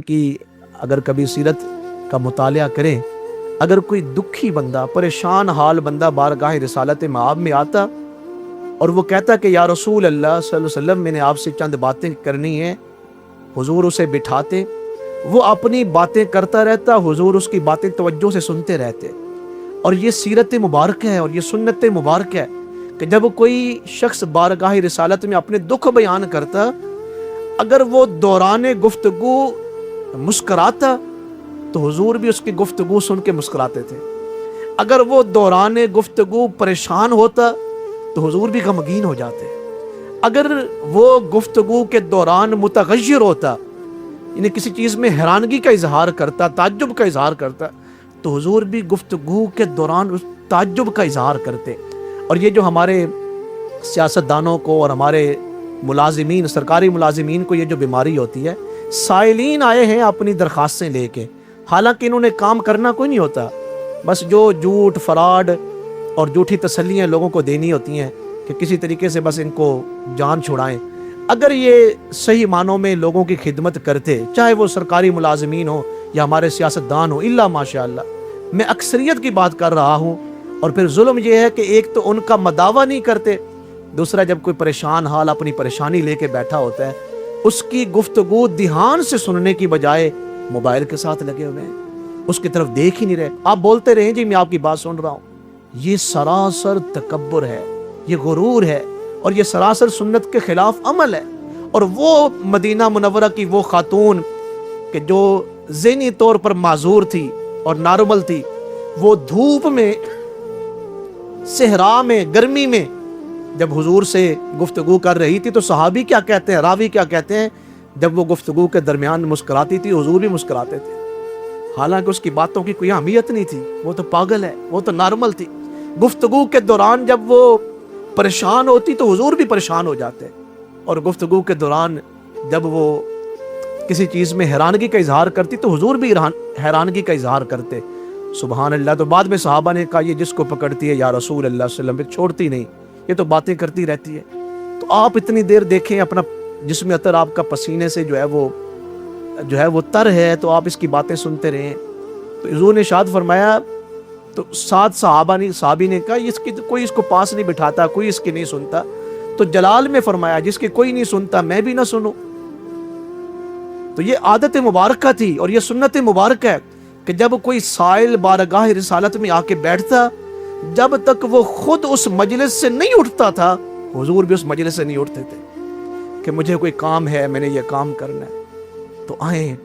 कि अगर कभी सीरत का मुतालिया करें, अगर कोई दुखी बंदा, परेशान हाल बंदा बारगाह रिसालत मआब में आता और वो कहता कि या रसूल अल्लाह सल्लल्लाहु अलैहि वसल्लम मैंने आपसे चंद बातें करनी है, हुजूर उसे बिठाते, वो अपनी बातें करता रहता, हुजूर उसकी बातें तवज्जो से सुनते रहते। और ये सीरत मुबारक है और ये सुन्नत मुबारक है कि जब कोई शख्स बारगाह रिसालत में अपने दुख बयान करता, अगर वो दौरान गुफ्तगू मुस्कराता तो हुजूर भी उसकी गुफ्तगू सुन के मुस्कराते थे। अगर वो दौरान गुफ्तगू परेशान होता तो हुजूर भी गमगीन हो जाते। अगर वो गुफ्तगू के दौरान मुतगय्यर होता, यानी किसी चीज़ में हैरानगी का इजहार करता, ताज्जुब का इजहार करता, तो हुजूर भी गुफ्तगू के दौरान उस ताज्जुब का इजहार करते। और ये जो हमारे सियासतदानों को और हमारे मुलाजिमीन, सरकारी मुलाजिमीन को ये जो बीमारी होती है, साइलीन आए हैं अपनी दरख्वास्तें लेके, हालांकि इन्होंने काम करना कोई नहीं होता, बस जो झूठ फराड और झूठी तसल्लियाँ लोगों को देनी होती हैं कि किसी तरीके से बस इनको जान छुड़ाएं। अगर ये सही मानों में लोगों की खिदमत करते, चाहे वो सरकारी मुलाजिमीन हो या हमारे सियासतदान हो, इल्ला माशाअल्लाह, मैं अक्सरियत की बात कर रहा हूँ। और फिर जुल्म ये है कि एक तो उनका मदावा नहीं करते, दूसरा जब कोई परेशान हाल अपनी परेशानी लेके बैठा होता है, उसकी गुफ्तगू ध्यान से सुनने की बजाय मोबाइल के साथ लगे हुए हैं, उसकी तरफ देख ही नहीं रहे। आप बोलते रहे जी मैं आपकी बात सुन रहा हूँ, ये सरासर तकब्बुर है, ये गुरूर है और ये सरासर सुन्नत के खिलाफ अमल है। और वो मदीना मुनव्वरा की वो खातून कि जो ज़हनी तौर पर माजूर थी और नॉर्मल थी, वो धूप में, सहरा में, गर्मी में जब हुजूर से गुफ्तगू कर रही थी तो सहाबी क्या कहते हैं, रावी क्या कहते हैं, जब वो गुफ्तगू के दरमियान मुस्कुराती थी हुजूर भी मुस्कुराते थे। हालांकि उसकी बातों की कोई अहमियत नहीं थी, वो तो पागल है, वो तो नॉर्मल थी। गुफ्तगू के दौरान जब वो परेशान होती तो हुजूर भी परेशान हो जाते, और गुफ्तगू के दौरान जब वो किसी चीज़ में हैरानगी का इजहार करती तो हुजूर भी हैरानगी का इजहार करते। सुबहान अल्लाह। तो बाद में सहाबा ने कहा ये जिसको पकड़ती है या रसूल अल्लाह सल्लल्लाहु अलैहि वसल्लम छोड़ती नहीं, ये तो बातें करती रहती है। तो आप इतनी देर देखें, अपना जिस्म अतर आपका पसीने से जो है वो तर है, तो आप इसकी बातें सुनते रहें। तो हुजूर ने इरशाद फरमाया, तो साथ साहबी ने कहा इसकी कोई इसको पास नहीं बिठाता, कोई इसकी नहीं सुनता। तो जलाल में फरमाया जिसकी कोई नहीं सुनता मैं भी ना सुनूं। तो ये आदत मुबारक थी और ये सुन्नत मुबारक है कि जब कोई साइल बारगाह रिसालत में आके बैठता, जब तक वो खुद उस मजलिस से नहीं उठता था, हुजूर भी उस मजलिस से नहीं उठते थे कि मुझे कोई काम है, मैंने ये काम करना है। तो आए